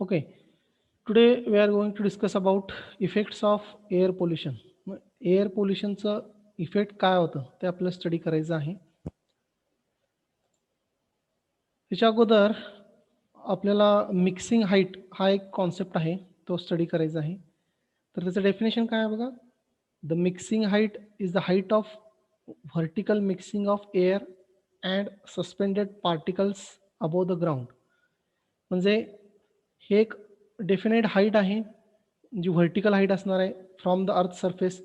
Okay, today we are going to discuss about effects of air pollution. Air पोल्युशनचं effect काय होतं ते आपल्याला स्टडी करायचं आहे. त्याच्या अगोदर आपल्याला मिक्सिंग हाईट हा एक कॉन्सेप्ट आहे, तो स्टडी करायचा आहे. तर त्याचं डेफिनेशन काय आहे बघा. The mixing height is the height of vertical mixing of air and suspended particles above the ground. म्हणजे हे एक डेफिनेट हाईट आहे, जी व्हर्टिकल हाईट असणार आहे फ्रॉम द अर्थ सरफेस.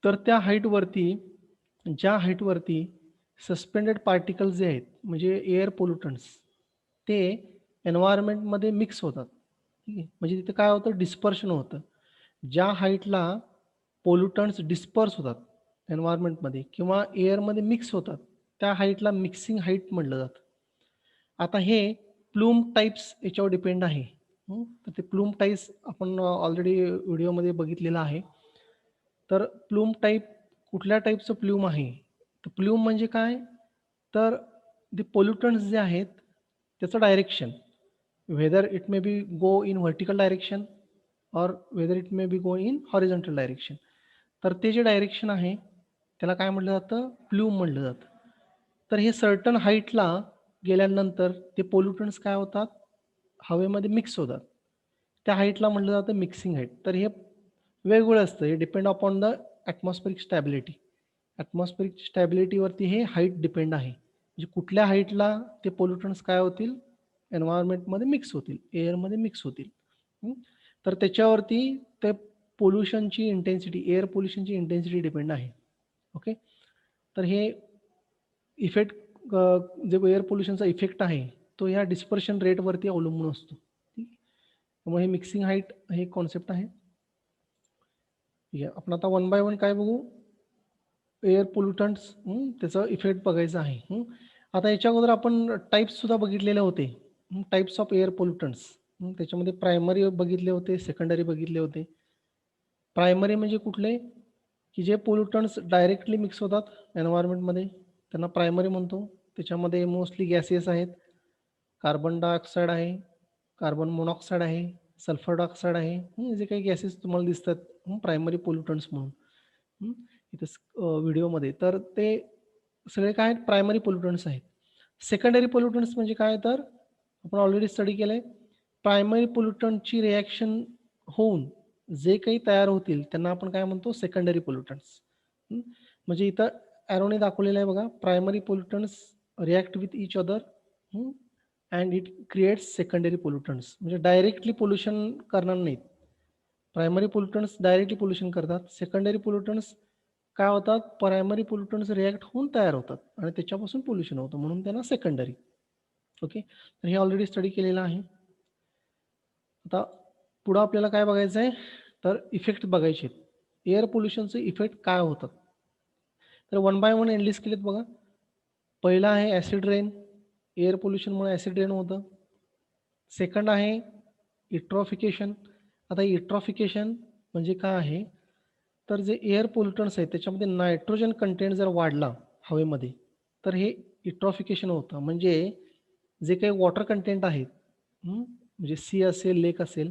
तर त्या हाईटवरती, ज्या हाईटवरती सस्पेंडेड पार्टिकल्स जे आहेत म्हणजे एअर पोल्युटंट्स, ते एन्व्हायरमेंटमध्ये मिक्स होतात. ठीक आहे. म्हणजे तिथे काय होतं, डिस्पर्शन होतं. ज्या हाईटला पोल्युटंट्स डिस्पर्स होतात एन्व्हायरमेंटमध्ये किंवा एअरमध्ये मिक्स होतात, त्या हाईटला मिक्सिंग हाईट म्हटलं जातं. आता हे प्लूम टाइप्स याच्यावर डिपेंड आहे. तर ते प्लूम टाइप्स आपण ऑलरेडी व्हिडिओमध्ये बघितलेलं आहे. तर प्लूम टाइप कुठल्या टाइपचं प्लूम आहे? तर प्लूम म्हणजे काय? तर ते पोल्युटंट्स जे आहेत त्याचं direction, whether it may be go in vertical direction और whether it may be go in horizontal direction. तर ते जे डायरेक्शन आहे त्याला काय म्हटलं जातं? प्लूम म्हटलं जातं. तर हे सर्टन हाईटला गेल्यानंतर ते पोल्युटंट्स काय होतात? हवेमध्ये मिक्स होतात. त्या हाईटला म्हटलं जातं मिक्सिंग हाईट. तर हे वेगवेगळं असतं. हे depend upon the atmospheric stability. Atmospheric स्टॅबिलिटीवरती हे हाईट डिपेंड आहे. म्हणजे कुठल्या हाईटला ते पोल्युटंट्स काय होतील? एन्व्हायर्नमेंटमध्ये मिक्स होतील, एअरमध्ये मिक्स होतील. हं. तर त्याच्यावरती ते पोल्युशनची इंटेन्सिटी, एअर पोल्युशनची इंटेन्सिटी डिपेंड आहे. ओके. तर हे इफेक्ट जे एअर पोल्युशनचा इफेक्ट आहे, तो या डिस्पर्शन रेटवरती अवलंबून असतो. ठीक आहे. त्यामुळे हे मिक्सिंग हाईट हे कॉन्सेप्ट आहे. ठीक आहे. आपण आता वन बाय वन काय बघू? एअर पोल्युटंट्स, त्याचा इफेक्ट बघायचा आहे. आता याच्या अगोदर आपण टाइप्ससुद्धा बघितलेले होते. Types of air pollutants. त्याच्यामध्ये प्रायमरी बघितले होते, सेकंडरी बघितले होते. प्रायमरी म्हणजे कुठले? की जे पोल्युटंट्स डायरेक्टली मिक्स होतात एन्व्हायर्नमेंटमध्ये, त्यांना प्रायमरी म्हणतो. त्याच्यामध्ये मोस्टली गॅसेस आहेत. कार्बन डायऑक्साईड आहे, कार्बन मोनॉक्साईड आहे, सल्फर डायऑक्साईड आहे. जे काही गॅसेस तुम्हाला दिसतात प्रायमरी पोल्युटंट्स म्हणून. हं, इथं व्हिडिओमध्ये. तर ते सगळे काय आहेत? प्रायमरी पोल्युटंट्स आहेत. सेकंडरी पोल्युटंट्स म्हणजे काय? तर आपण ऑलरेडी स्टडी केलंय. प्रायमरी पोल्युटंटची रिएक्शन होऊन जे काही तयार होतील त्यांना आपण काय म्हणतो? Secondary pollutants. म्हणजे इथं एरोने दाखवलेलं आहे बघा. Primary pollutants react with each other and it creates secondary pollutants. म्हणजे डायरेक्टली पोल्युशन करणार नाहीत. प्रायमरी पोल्युटंट्स डायरेक्टली पोल्युशन करतात. सेकंडरी पोल्युटंट्स काय होतात? प्रायमरी पोल्युटंट्स रिएक्ट होऊन तयार होतात आणि त्याच्यापासून पोल्युशन होतं, म्हणून त्यांना सेकंडरी. ओके. तर हे ऑलरेडी स्टडी केलेलं आहे. आता पुढं आपल्याला काय बघायचं आहे? तर इफेक्ट बघायचे आहेत. एअर पोल्युशनचे इफेक्ट काय होतात? तर वन बाय वन एनालिसिस केलेत बघा. पहिला आहे ॲसिड रेन. एअर पोल्युशनमुळे ॲसिड रेन होतं. सेकंड आहे इट्रॉफिकेशन. आता इट्रॉफिकेशन म्हणजे काय आहे? तर जे एअर पोल्युटंट्स आहेत त्याच्यामध्ये नायट्रोजन कंटेंट जर वाढला हवेमध्ये, तर हे इट्रॉफिकेशन होतं. म्हणजे जे काही वॉटर कंटेंट आहेत, म्हणजे सी असेल, लेक असेल,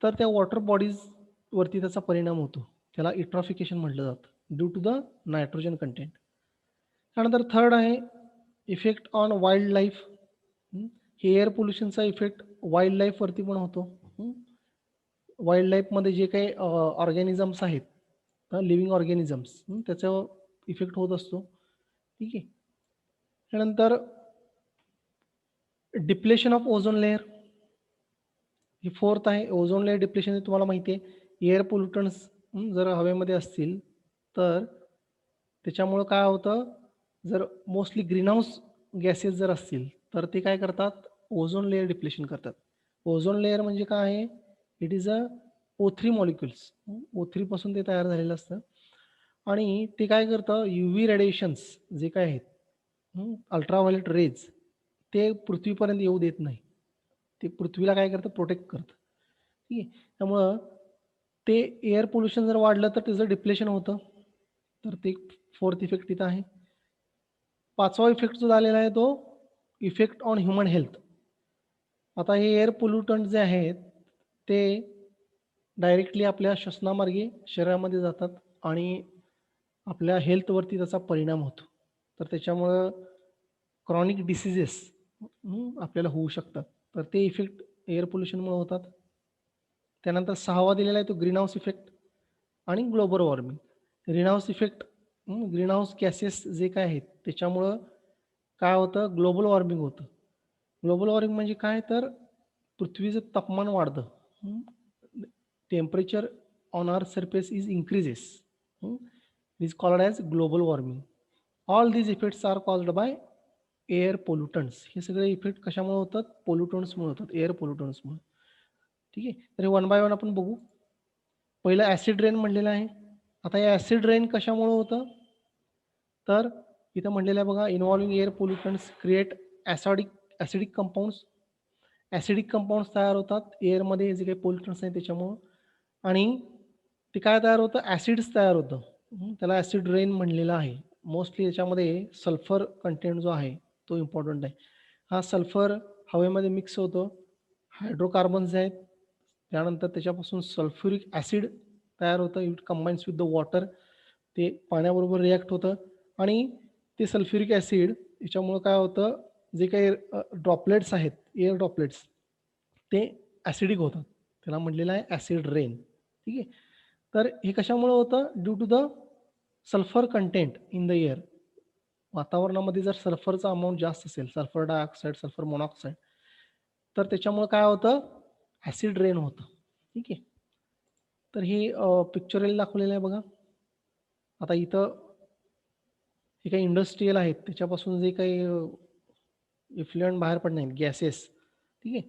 तर त्या वॉटर बॉडीजवरती त्याचा परिणाम होतो. त्याला इट्रॉफिकेशन म्हटलं जातं due to the nitrogen content. त्यानंतर थर्ड आहे इफेक्ट ऑन वाईल्ड लाईफ. हे एअर पोल्युशनचा इफेक्ट वाईल्ड लाईफवरती पण होतो. वाईल्ड लाईफमध्ये जे काही ऑर्गॅनिझम्स आहेत, लिव्हिंग ऑर्गॅनिझम्स, त्याच्यावर इफेक्ट होत असतो. ठीक आहे. त्यानंतर depletion of ozone layer. He fourth आहे. ओझोन लेयर डिप्लेशन तुम्हाला माहिती आहे. एअर पोल्युटंट्स जर हवेमध्ये असतील तर त्याच्यामुळं काय होतं, जर मोस्टली ग्रीनहाऊस गॅसेस जर असतील तर ते काय करतात? ओझोन लेयर डिप्लेशन करतात. ओझोन लेयर म्हणजे काय आहे? It is a O3 molecules. O3 पासून ते तयार झालेलं असतं आणि ते काय करतं, UV रेडिएशन्स जे काही आहेत, अल्ट्राव्हायोलेट रेज, ते पृथ्वीपर्यंत येऊ देत नाही. ते पृथ्वीला काय करतं? प्रोटेक्ट करतं. ठीक आहे. त्यामुळं ते एअर पोल्युशन जर वाढलं तर त्याचं डिप्लेशन होतं. तर ते फोर्थ इफेक्ट तिथं आहे. पाचवा इफेक्ट जो झालेला आहे तो इफेक्ट ऑन ह्युमन हेल्थ. आता हे एअर पोल्युटंट जे आहेत ते डायरेक्टली आपल्या श्वसनामार्गे शरीरामध्ये जातात आणि आपल्या हेल्थवरती त्याचा परिणाम होतो. तर त्याच्यामुळं क्रॉनिक डिसीजेस आपल्याला होऊ शकतात. तर ते इफेक्ट एअर पोल्युशनमुळे होतात. त्यानंतर 6वा दिलेला आहे तो ग्रीन हाऊस इफेक्ट आणि global warming. Green house effect green house gases जे काय आहेत त्याच्यामुळं काय होतं ग्लोबल वॉर्मिंग होतं. ग्लोबल वॉर्मिंग म्हणजे काय तर पृथ्वीचं तापमान वाढतं. Temperature on our surface is increases. It is called as global warming. All these effects are caused by air pollutants. हे सगळे इफेक्ट कशामुळे होतात? पोल्युटंट्समुळे होतात, एअर पोल्युटंट्समुळे. ठीक आहे. तर वन बाय वन आपण बघू. पहिलं ॲसिड रेन म्हणलेलं आहे. आता हे ॲसिड रेन कशामुळं होतं? तर इथं म्हणलेलं आहे बघा, involving air pollutants create acidic compounds. Acidic compounds तयार होतात एअरमध्ये जे काही पोल्युटंट्स आहेत त्याच्यामुळं आणि ते काय तयार होतं? ॲसिड्स तयार होतं. त्याला ॲसिड रेन म्हणलेलं आहे. मोस्टली याच्यामध्ये सल्फर कंटेंट जो आहे तो इम्पॉर्टंट आहे. हा सल्फर हवेमध्ये मिक्स होतो. हायड्रोकार्बन्स जे आहेत, त्यानंतर त्याच्यापासून सल्फ्युरिक ॲसिड तयार होतं. It combines with the water. ते पाण्याबरोबर रिॲक्ट होतं आणि ते सल्फ्युरिक ॲसिड याच्यामुळं काय होतं, जे काही ड्रॉपलेट्स आहेत, एअर ड्रॉपलेट्स ते ॲसिडिक होतात. त्याला म्हटलेलं आहे ॲसिड रेन. ठीक आहे. तर हे कशामुळं होतं? Due to the sulphur content in the air. वातावरणामध्ये जर सल्फरचा अमाउंट जास्त असेल, सल्फर डायऑक्साईड, सल्फर मोनॉक्साईड, तर त्याच्यामुळं काय होतं? ॲसिड रेन होतं. ठीक आहे. तर हे पिक्चरला दाखवलेलं आहे बघा. आता इथं हे काही इंडस्ट्रियल आहेत, त्याच्यापासून जे काही इफ्लुएंट बाहेर पडणे आहेत, गॅसेस, ठीक आहे.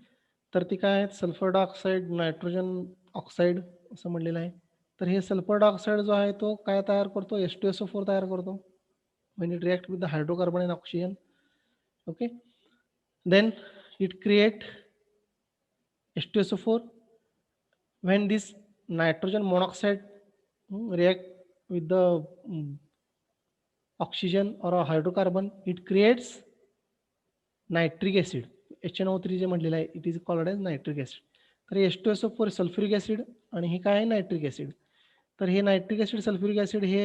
तर ते काय आहेत? सल्फर डायऑक्साईड, नायट्रोजन ऑक्साईड असं म्हटलेलं आहे. तर हे सल्फर डायऑक्साईड जो आहे तो काय तयार करतो? H2SO4 तयार करतो. When it react with the hydrocarbon and oxygen, okay, then it create H2SO4. When this nitrogen monoxide react with the oxygen or a hydrocarbon, it creates nitric acid. HNO3 जे म्हटलेलं आहे, it is called as nitric acid. तर H2SO4 sulphuric acid आणि हे काय आहे? Nitric acid. तर हे नायट्रिक ॲसिड, सल्फ्युरिक ॲसिड हे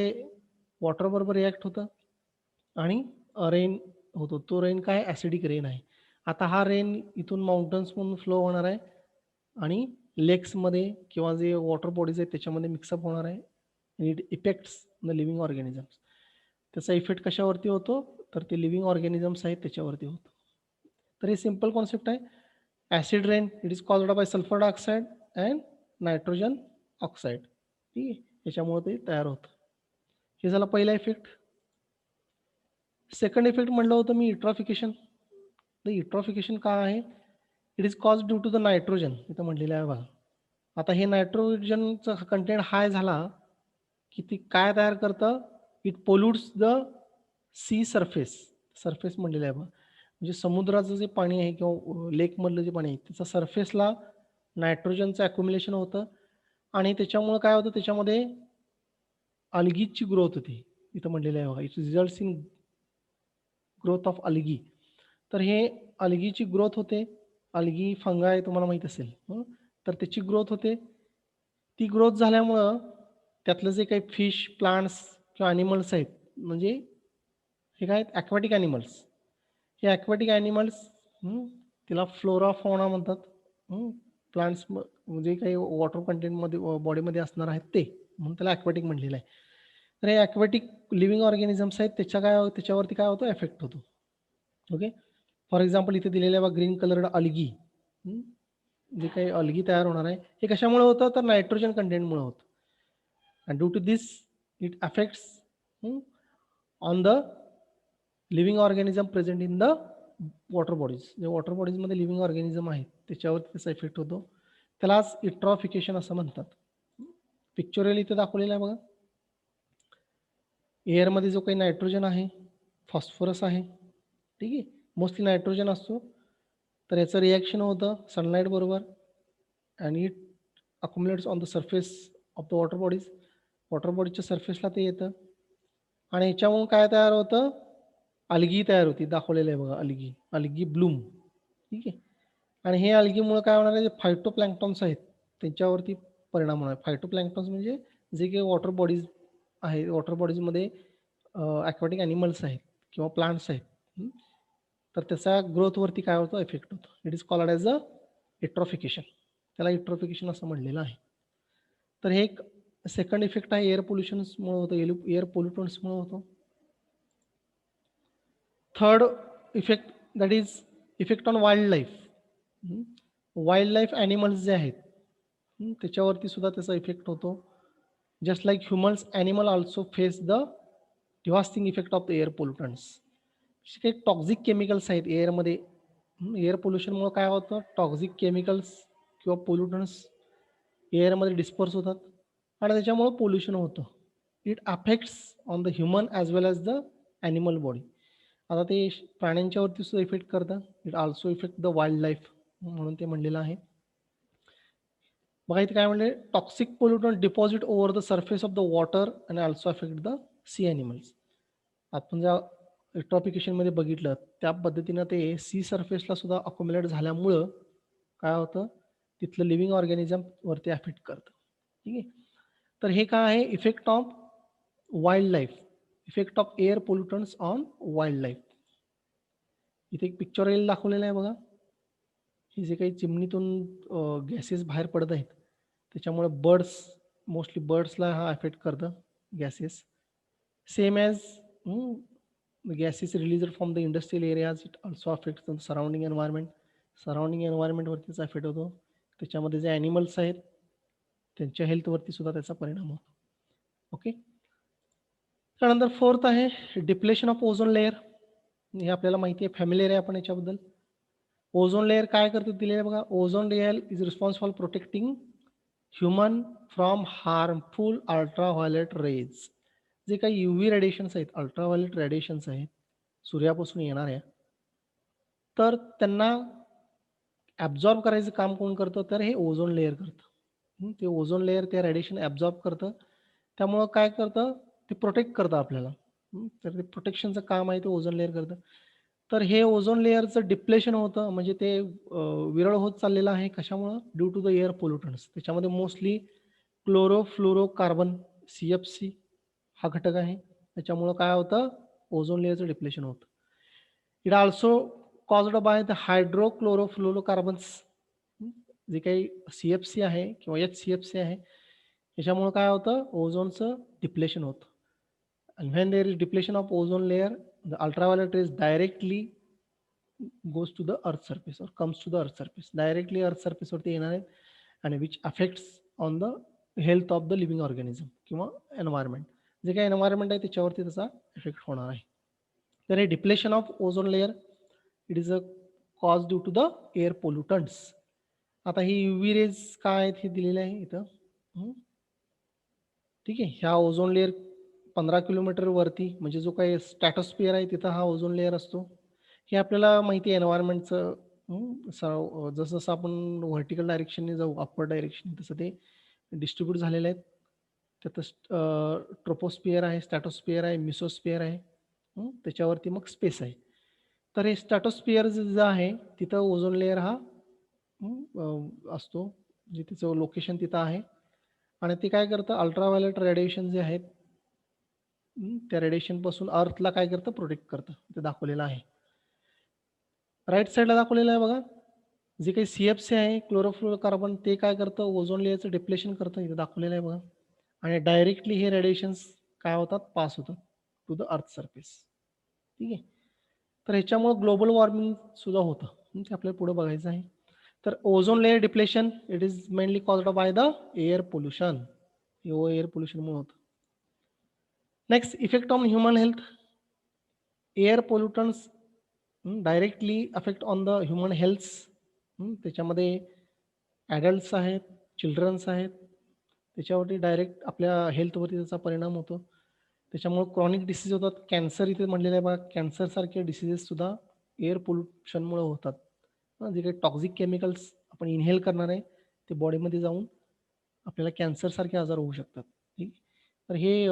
वॉटरबरोबर रिॲक्ट होतं आणि रेन होतो. तो रेन काय? ॲसिडिक रेन आहे. आता हा रेन इथून माउंटन्समधून फ्लो होणार आहे आणि लेक्समध्ये किंवा जे वॉटर बॉडीज आहेत त्याच्यामध्ये मिक्सअप होणार आहे. It effects the living organisms. त्याचा इफेक्ट कशावरती होतो? तर ते लिव्हिंग ऑर्गॅनिझम्स आहेत त्याच्यावरती होतो. तर ही सिंपल कॉन्सेप्ट आहे. Acid rain it is called by sulphur dioxide and nitrogen oxide. ठीक आहे. याच्यामुळे ते तयार होतं. हे झाला पहिला इफेक्ट. सेकंड इफेक्ट म्हटलं होतं मी इट्रॉफिकेशन. तर इट्रॉफिकेशन काय आहे? It is cause due to the nitrogen. इथं म्हटलेलं आहे बघा. आता हे नायट्रोजनचा कंटेंट हाय झाला की ती काय तयार करतं? It pollutes the sea surface. Surface म्हटलेलं आहे बघा. म्हणजे समुद्राचं जे पाणी आहे किंवा लेकमधलं जे पाणी आहे त्याच्या सरफेसला नायट्रोजनचं ॲक्युम्युलेशन होतं आणि त्याच्यामुळं काय होतं? त्याच्यामध्ये अल्गीची ग्रोथ होती. इथं म्हटलेलं आहे बघा. It results in growth of algae. तर हे अल्गीची ग्रोथ होते. अल्गी फंगाय तुम्हाला माहीत असेल. तर त्याची ग्रोथ होते. ती ग्रोथ झाल्यामुळं त्यातलं जे काही फिश, प्लांट्स किंवा ॲनिमल्स आहेत, म्हणजे हे काय आहेत? ॲक्वाटिक ॲनिमल्स. हे ॲक्वाटिक ॲनिमल्स तिला फ्लोरा, फौना म्हणतात. प्लांट्स जे काही वॉटर कंटेंटमध्ये बॉडीमध्ये असणार आहेत ते. म्हणून त्याला ॲक्वाटिक म्हटलेलं आहे. तर हे ॲक्वाटिक लिव्हिंग ऑर्गॅनिझम्स आहेत त्याच्यावरती काय होतो? इफेक्ट होतो. ओके. फॉर एक्झाम्पल इथे दिलेलं आहे बघा ग्रीन कलर्ड अल्गी. जे काही अल्गी तयार होणार आहे हे कशामुळे होतं? तर नायट्रोजन कंटेंटमुळे होतं. And due to this it affects on the living organism present in the water bodies. जे वॉटर बॉडीजमध्ये लिव्हिंग ऑर्गॅनिझम आहेत त्याच्यावरती त्याचा इफेक्ट होतो. त्यालाच इट्रॉफिकेशन असं म्हणतात. पिक्चोरियल इथे दाखवलेलं आहे बघा. एअरमध्ये जो काही नायट्रोजन आहे, फॉस्फरस आहे, ठीक आहे. मोस्टली नायट्रोजन असतो. तर याचं रिॲक्शन होतं सनलाईट बरोबर and it accumulates on the surface of the water bodies. Water बॉडीच्या सरफेसला ते येतं आणि याच्यामुळं काय तयार होतं? अल्गी तयार होती. दाखवलेलं आहे बघा अल्गी. Algae Bloom. ठीक आहे. आणि हे अल्गीमुळे काय होणार आहे, जे फायटोप्लॅन्क्टॉन्स आहेत त्यांच्यावरती परिणाम होणार आहे. फायटोप्लॅन्क्टॉन्स म्हणजे जे काही वॉटर बॉडीज आहेत, वॉटर बॉडीजमध्ये ॲक्वाटिक ॲनिमल्स आहेत किंवा प्लांट्स आहेत. तर त्याचा ग्रोथवरती काय होतं, इफेक्ट होतो. It is called as a eutrophication. त्याला इट्रॉफिकेशन असं म्हणलेलं आहे. तर हे एक सेकंड इफेक्ट आहे, एअर पोल्युशन्समुळे होतं, एअर पोल्युटंट्समुळे होतो. Third effect, that is effect on wild life. Wild life animals जे आहेत त्याच्यावरती सुद्धा त्याचा इफेक्ट होतो. Just like humans, animal also face the devastating effect of the air pollutants. जे काही टॉक्झिक केमिकल्स आहेत एअरमध्ये, एअर पोल्युशनमुळे काय होतं, टॉक्झिक केमिकल्स किंवा पोल्युटंट्स एअरमध्ये डिस्पर्स होतात आणि त्याच्यामुळं पोल्युशन होतं. It affects on the human as well as the animal body. आता ते प्राण्यांच्यावरती सुद्धा इफेक्ट करतं. It also effect the wild life म्हणून ते म्हणलेलं आहे. बघा इथे काय म्हणले, toxic pollutant deposit over the surface of the water आणि also affect the sea animals. आपण ज्या इट्रॉफिकेशनमध्ये बघितलं त्या पद्धतीनं ते सी सरफेसला सुद्धा अकोमोडेट झाल्यामुळं काय होतं, तिथलं लिव्हिंग ऑर्गॅनिझम वरती अफेक्ट करतं. ठीक आहे. तर हे काय आहे, effect of wild life, effect of air pollutants on wild life. इथे एक पिक्चर दाखवलेलं आहे बघा. हे जे काही चिमणीतून गॅसेस बाहेर पडत आहेत त्याच्यामुळे बर्ड्स, मोस्टली बर्ड्सला हा अफेक्ट करतं gases. Same as gases released from the industrial areas, it also affects the surrounding environment. Surrounding एन्व्हायरमेंटवरतीच अफेक्ट होतो. त्याच्यामध्ये जे ॲनिमल्स आहेत त्यांच्या हेल्थवरती सुद्धा त्याचा परिणाम होतो. ओके. त्यानंतर फोर्थ आहे डिप्लेशन ऑफ ओझोन लेअर. हे आपल्याला माहिती आहे, फॅमिलियर आहे आपण याच्याबद्दल. ओझोन लेअर काय करते दिले आहे बघा. Ozone layer is responsible for protecting human from harmful ultraviolet rays. जे काही युव्ही रेडिएशन्स आहेत, अल्ट्राव्हायोलेट रेडिएशन्स आहेत सूर्यापासून येणाऱ्या, तर त्यांना ॲब्झॉर्ब करायचं काम कोण करतं, तर हे ओझोन लेअर करतं. ते ओझोन लेअर त्या रेडिएशन ॲब्झॉर्ब करतं. त्यामुळं काय करतं, ते प्रोटेक्ट करतं आपल्याला. तर ते प्रोटेक्शनचं काम आहे ते ओझोन लेअर करतं. तर हे ओझोन लेअरचं डिप्लेशन होतं, म्हणजे ते विरळ होत चाललेलं आहे. कशामुळं? Due to the air pollutants. त्याच्यामध्ये मोस्टली क्लोरोफ्लोरोकार्बन, CFC हा घटक आहे. त्याच्यामुळं काय होतं, ओझोन लेअरचं डिप्लेशन होतं. It also caused by the hydrochlorofluorocarbons. जे काही CFC आहे किंवा HCFC आहे, त्याच्यामुळं काय होतं, ओझोनचं डिप्लेशन होतं. And when there is depletion of ozone layer, the ultraviolet rays directly goes to the earth surface or comes to the earth surface. Directly earth surface वरती येणार आहेत आणि which affects on the health of the living organism किंवा environment. जे काही environment आहे त्याच्यावरती त्याचा इफेक्ट होणार आहे. तर हे depletion of ozone layer, it is a cause due to the air pollutants. आता ही UV रेज काय आहेत हे दिलेलं आहे इथं. ठीक आहे. ह्या ओझोन लेअर 15 किलोमीटर वरती, म्हणजे जो काही स्ट्रॅटोस्फिअर आहे तिथं हा ओझोन लेअर असतो. हे आपल्याला माहिती आहे एन्व्हायरमेंटचं. जसं जसं आपण व्हर्टिकल डायरेक्शनने जाऊ, अपवर्ड डायरेक्शन, तसं ते डिस्ट्रीब्यूट झालेले आहेत. त्यात ट्रोपोस्फिअर आहे, स्ट्रॅटोस्फिअर आहे, मिसोस्फिअर आहे. त्याच्यावरती मग स्पेस आहे. तर हे स्ट्रॅटोस्फिअर जे आहे तिथं ओझोन लेअर हा असतो, जे तिचं लोकेशन तिथं आहे. आणि ते काय करतं, अल्ट्राव्हायोलेट रेडिएशन जे आहेत त्या रेडिएशनपासून अर्थला काय करतं, प्रोटेक्ट करतं. ते दाखवलेलं आहे. राईट साईडला दाखवलेलं आहे बघा. जे काही CFC आहे, क्लोरोफ्लोरोकार्बन, ते काय करतं, ओझोन लेअरचं डिप्लेशन करतं. इथे दाखवलेलं आहे बघा. आणि डायरेक्टली हे रेडिएशन्स काय होतात, पास होतात टू द अर्थ सरफेस. ठीक आहे. तर ह्याच्यामुळं ग्लोबल वॉर्मिंग सुद्धा होतं. ते आपल्याला पुढे बघायचं आहे. तर ozone layer depletion, it is mainly caused by the air pollution. हे एअर पोल्युशनमुळे होतं. Next, effect on human health. Air pollutants directly affect on the human health. त्याच्यामध्ये ॲडल्ट्स आहेत, चिल्ड्रन्स आहेत, त्याच्यावरती डायरेक्ट आपल्या हेल्थवरती त्याचा परिणाम होतो. त्याच्यामुळं क्रॉनिक डिसीज होतात. कॅन्सर इथे म्हणलेलं आहे बघा, कॅन्सरसारखे डिसीजेससुद्धा एअर पोल्युशनमुळे होतात. जे काही टॉक्झिक केमिकल्स आपण इनहेल करणार आहे ते बॉडीमध्ये जाऊन आपल्याला कॅन्सरसारखे आजार होऊ शकतात. ठीक. तर हे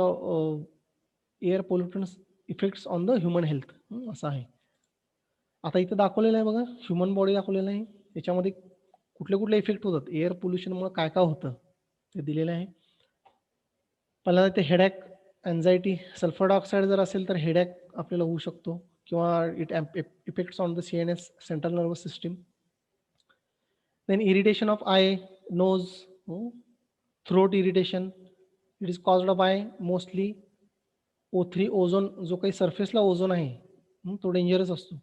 air pollutants effects on the human health असं आहे. आता इथं दाखवलेलं आहे बघा, ह्युमन बॉडी दाखवलेलं आहे. याच्यामध्ये कुठले कुठले इफेक्ट होतात, एअर पोल्युशनमुळे काय काय होतं ते दिलेलं आहे. पहिल्यांदा ते हेडॅक, अँझायटी, सल्फर डायऑक्साईड जर असेल तर हेडॅक आपल्याला होऊ शकतो किंवा it effects on the CNS, central nervous system. Then irritation of eye, nose, throat irritation. It is caused by mostly O3 ozone. जो काही सरफेसला ओझोन आहे तो डेंजरस असतो.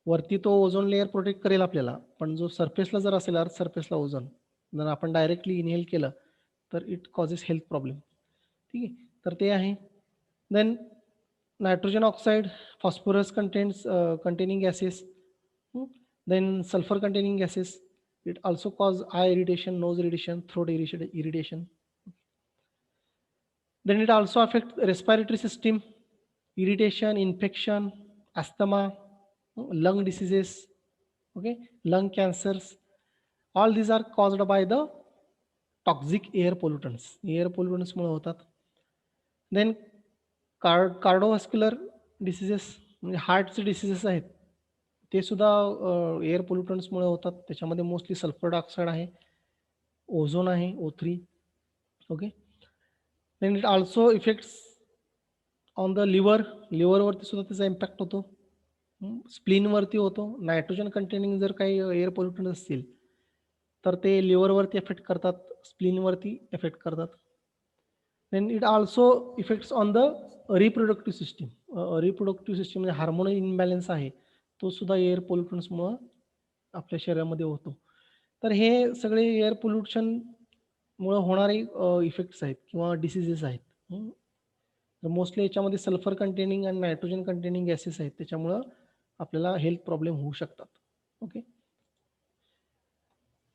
वरती तो ओझोन लेयर प्रोटेक्ट करेल आपल्याला, पण जो सरफेसला जर असेल, अर्थ सरफेसला ओझोन जर आपण डायरेक्टली इनहेल केलं तर इट कॉजेस हेल्थ प्रॉब्लेम. ठीक आहे, तर ते आहे. Then nitrogen oxide, phosphorus containing gases, then sulfur containing gases. It also cause eye irritation, nose irritation, throat irritation. Then it also affects respiratory system, irritation, infection, asthma, lung diseases, okay, lung cancers. All these are caused by the toxic air pollutants, air पोल्युटन्समुळे होतात. Then कार्डोव्हास्क्युलर diseases, म्हणजे हार्टचे diseases आहेत, ते सुद्धा air पोल्युटन्समुळे होतात. त्याच्यामध्ये mostly sulphur dioxide आहे, ओझोन आहे, O3. Okay. Then it also effects on the लिव्हरवरती सुद्धा त्याचा इम्पॅक्ट होतो, स्प्लीनवरती होतो. नायट्रोजन कंटेनिंग जर काही एअर पोल्युटन्स असतील तर ते लिव्हरवरती एफेक्ट करतात, स्प्लीनवरती एफेक्ट करतात. Then it also effects on the reproductive system. Reproductive system म्हणजे हार्मोनल इनबॅलन्स आहे, तो सुद्धा एअर पोल्युटन्समुळं आपल्या शरीरामध्ये होतो. तर हे सगळे एअर पोल्युशनमुळं होणारे इफेक्ट्स आहेत किंवा डिसिजेस आहेत. तर मोस्टली याच्यामध्ये सल्फर कंटेनिंग आणि नायट्रोजन कंटेनिंग गॅसेस आहेत, त्याच्यामुळं आपल्याला हेल्थ प्रॉब्लेम होऊ शकतात. Okay.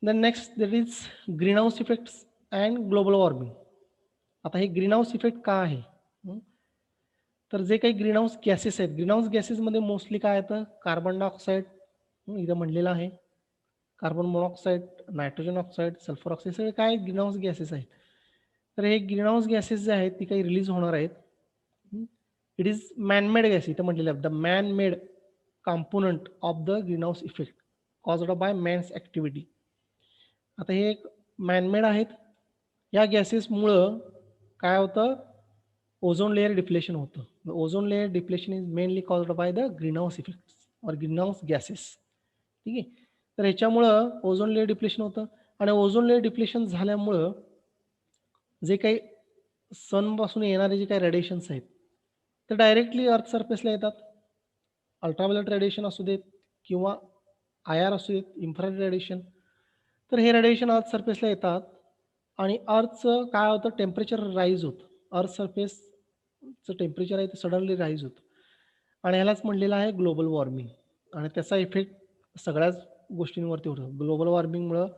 Then next that is green house effects and global warming. आता हे ग्रीन हाऊस इफेक्ट का आहे? तर जे काही ग्रीन हाऊस गॅसेस आहेत, ग्रीन हाऊस गॅसेसमध्ये मोस्टली काय येतं, कार्बन डायऑक्साईड इथं म्हणलेलं आहे, carbon monoxide, nitrogen oxide, sulphur oxide, सगळे काय ग्रीन हाऊस गॅसेस आहेत. तर हे ग्रीन हाऊस गॅसेस जे आहेत ती काही रिलीज होणार आहेत. इट इज मॅनमेड गॅस, इथं म्हटलेलं आहे the man made component of the green house effect caused by man's activity. आता हे एक मॅनमेड आहेत. या गॅसेसमुळं काय होतं, ओझोन लेयर डिप्लेशन होतं. Ozone layer depletion is mainly caused by the green house effects और ग्रीन हाऊस गॅसेस. ठीक आहे. तर ह्याच्यामुळं ओझोन लेयर डिप्लेशन होतं आणि ओझोन लेयर डिप्लेशन झाल्यामुळं जे काही सनपासून येणारे जे काही रेडिएशन्स आहेत ते डायरेक्टली अर्थ सरफेसला येतात. अल्ट्राव्हायोलेट रेडिएशन असू देत किंवा IR असू देत, इन्फ्रारेड रेडिएशन. तर हे रेडिएशन अर्थ सरफेसला येतात आणि अर्थचं काय होतं, टेम्परेचर राईज होतं. अर्थ सरफेसचं टेम्परेचर आहे ते सडनली राईज होतं आणि ह्यालाच म्हणलेलं आहे ग्लोबल वॉर्मिंग. आणि त्याचा इफेक्ट सगळ्याच गोष्टींवरती होतो. ग्लोबल वॉर्मिंगमुळं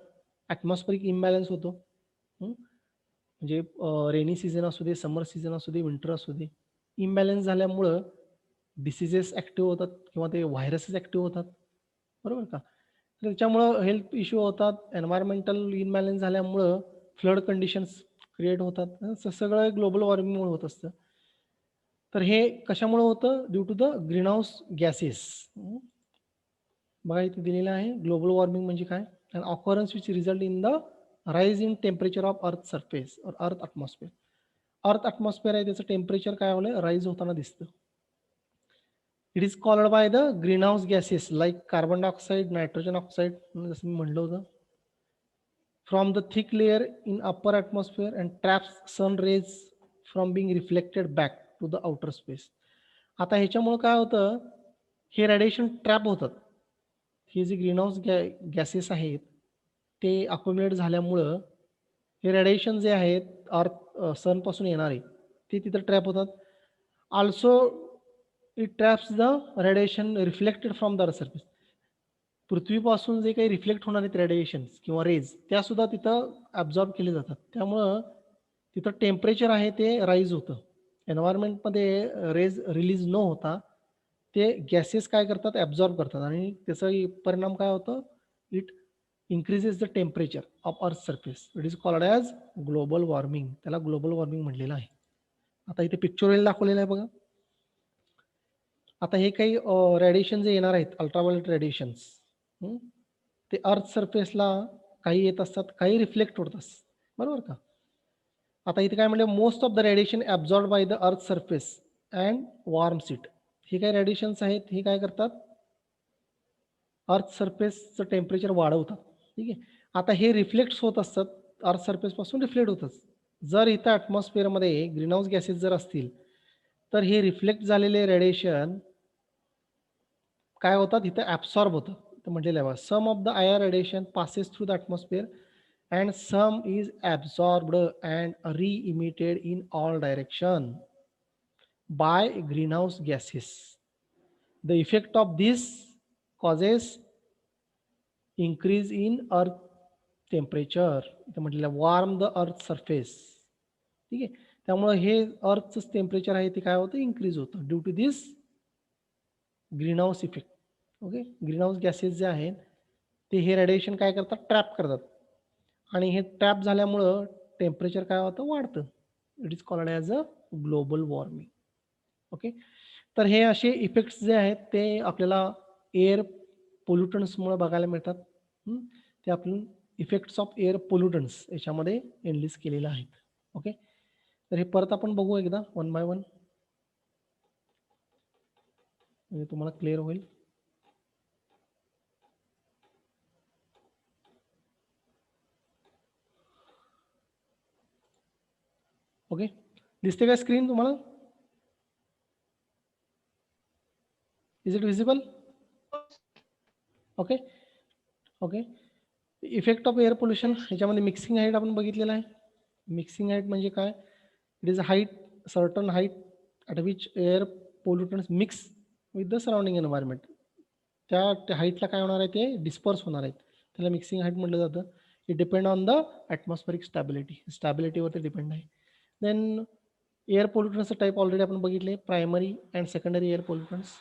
ॲटमॉस्फरिक इम्बॅलन्स होतो. म्हणजे रेनी सीझन असू दे, समर सीझन असू दे, विंटर असू दे, इम्बॅलन्स झाल्यामुळं डिसिजेस ॲक्टिव्ह होतात किंवा ते व्हायरसेस ॲक्टिव्ह होतात. बरोबर का? तर त्याच्यामुळं हेल्थ इश्यू होतात. एन्व्हायर्मेंटल इम्बॅलन्स झाल्यामुळं फ्लड कंडिशन्स क्रिएट होतात. सगळं ग्लोबल वॉर्मिंगमुळे होत असतं. तर हे कशामुळे होतं? Due to the green house gases. बघा इथे दिलेलं आहे ग्लोबल वॉर्मिंग म्हणजे काय, and occurrence which result in the rise in temperature of earth surface और अर्थ ॲटमॉस्फिअर. अर्थ ॲटमॉस्फिअर आहे त्याचं टेम्परेचर काय होलं, राईज होताना दिसतं. It is called by the green house gases like carbon dioxide, nitrogen oxide, जसं मी म्हटलं होतं, from the thick layer in upper atmosphere and traps sun rays from being reflected back to the outer space. आता ह्याच्यामुळं काय होतं, हे radiation trap होतात. हे जे ग्रीनहाऊस गॅसेस आहेत ते अकोमोडेट झाल्यामुळं हे रेडिएशन जे आहेत सनपासून येणारे ते तिथं ट्रॅप होतात. Also it traps the radiation reflected from the earth surface. पृथ्वीपासून जे काही रिफ्लेक्ट होणारे रेडिएशन्स किंवा रेज त्यासुद्धा तिथं ॲब्झॉर्ब केले जातात. त्यामुळं तिथं टेम्परेचर आहे ते राईज होतं. एन्व्हायरमेंटमध्ये रेज रिलीज न होता ते गॅसेस काय करतात, ॲब्झॉर्ब करतात आणि त्याचा परिणाम काय होतं, it increases the temperature of earth surface. It is called as global warming. त्याला ग्लोबल वॉर्मिंग म्हटलेलं आहे. आता इथे पिक्चोरियल दाखवलेलं आहे बघा. आता हे काही रेडिएशन जे येणार आहेत, अल्ट्राव्हायोलेट रेडिएशन्स, ते अर्थ सरफेसला काही येत असतात, काही रिफ्लेक्ट होत असतात, बरोबर का? आता इथे काय म्हणलं, most of the radiation absorb by the earth surface and worms it. हे काय रेडिएशन्स आहेत, हे काय करतात, अर्थ सरफेसचं टेम्परेचर वाढवतात. ठीक आहे. आता हे रिफ्लेक्ट्स होत असतात, अर्थ सरफेसपासून रिफ्लेक्ट होतात. जर इथं ॲटमॉस्फिअरमध्ये ग्रीनहाऊस गॅसेस जर असतील, तर हे रिफ्लेक्ट झालेले रेडिएशन काय होतात, इथं ॲब्सॉर्ब होतं. तर म्हटलेलं आहे बघा, some of the IR radiation passes through the atmosphere and some is absorbed and re-emitted in all direction by greenhouse gases. The effect of this causes increase in earth temperature. इथं म्हटलेलं आहे warm the earth surface. ठीक आहे. त्यामुळे हे अर्थचं temperature आहे ते काय होतं, इन्क्रीज होतं due to this greenhouse effect. Okay. Greenhouse gases जे आहेत ते हे रेडिएशन काय करतात, ट्रॅप करतात, आणि हे ट्रॅप झाल्यामुळं टेम्परेचर काय होतं, वाढतं. It is called as a global warming. Okay. तर हे असे इफेक्ट्स जे आहेत ते आपल्याला एअर पोल्युटन्समुळे बघायला मिळतात. ते आपण इफेक्ट्स ऑफ एअर पोल्युटन्स याच्यामध्ये एनलिस्ट केलेलं आहेत. ओके. तर हे परत आपण बघू एकदा वन बाय वन, म्हणजे तुम्हाला क्लिअर होईल. ओके. दिसते का स्क्रीन तुम्हाला? Is it visible? Okay. Okay. Effect of air pollution ह्याच्यामध्ये मिक्सिंग हाईट आपण बघितलेलं आहे. मिक्सिंग हाईट म्हणजे काय, it is a height, certain height at which air pollutants mix with the surrounding environment. त्या हाईटला काय होणार आहे, ते डिस्पर्स होणार आहेत, त्याला मिक्सिंग हाईट म्हटलं जातं. It depend on the atmospheric स्टॅबिलिटीवरती डिपेंड आहे. देन एअर पोल्युटन्सचं टाईप ऑलरेडी आपण बघितले, primary and secondary air pollutants.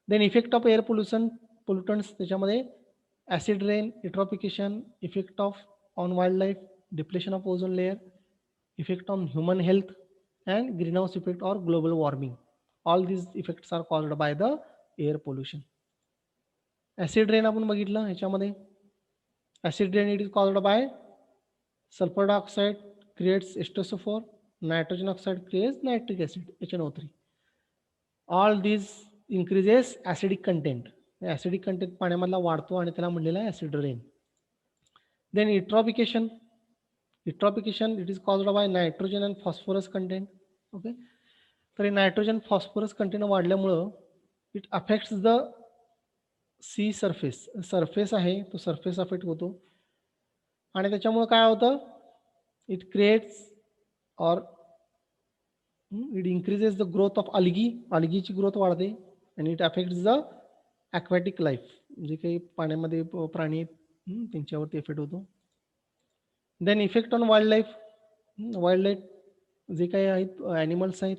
Then effect of air pollutants त्याच्यामध्ये acid rain, eutrophication, effect of on wild life, depletion of ozone layer, effect on human health and greenhouse effect or global warming. All these effects are called by the air pollution. Acid rain आपण बघितलं, ह्याच्यामध्ये acid rain it is called by sulphur dioxide creates H2SO4, nitrogen oxide creates nitric acid HNO3. All this increases acidic content. Acidic content पाण्यामधला वाढतो आणि त्याला म्हणलेलं आहे acid rain. Then eutrophication it is called by nitrogen and phosphorus content. Okay. तर हे nitrogen phosphorus content वाढल्यामुळं it affects the sea surface आहे तो सरफेस अफेक्ट होतो, आणि त्याच्यामुळं काय होतं, it creates or it increases the growth of अल्गीची ग्रोथ वाढते, आणि it affects the aquatic life, जे काही पाण्यामध्ये प्राणी आहेत, त्यांच्यावरती इफेक्ट होतो. Then effect on wild life जे काही आहेत ॲनिमल्स आहेत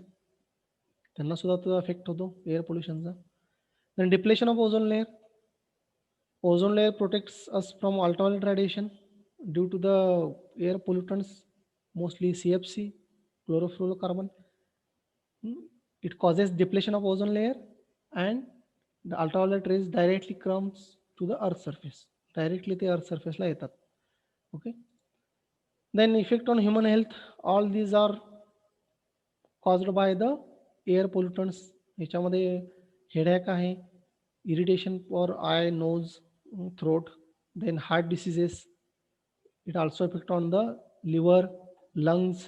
त्यांना सुद्धा तो अफेक्ट होतो एअर पोल्युशनचा. Then depletion of ozone layer protects us from ultraviolet radiation due to the air pollutants, mostly CFC, chlorofluorocarbon. It causes depletion of ozone layer and the ultraviolet rays directly comes to the earth surface. Directly ते earth surface ला येतात. Okay. Then effect on human health. All these are caused by the air pollutants. ह्याच्यामध्ये headache आहे, irritation for eye, nose, throat. Then heart diseases. It also affect on the liver, lungs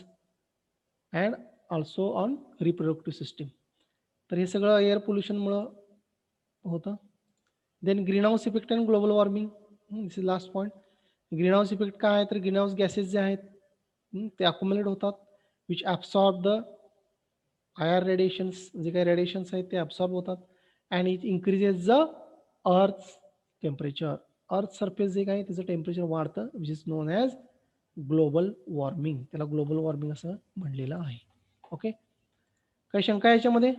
and also on reproductive system. तर हे सगळं air पोल्युशनमुळं होतं. Then greenhouse effect and global warming. This is last point. Greenhouse effect काय आहे, तर greenhouse gases जे आहेत ते अक्युमुलेट होतात, which absorb the IR radiations, जे काही रेडिएशन्स आहेत ते ॲब्सॉर्ब होतात, and it increases the earth temperature. Earth surface जे काही त्याचं टेम्परेचर वाढतं, which is known as global warming. त्याला ग्लोबल वॉर्मिंग असं म्हणलेलं आहे. ओके. काही शंका याच्यामध्ये?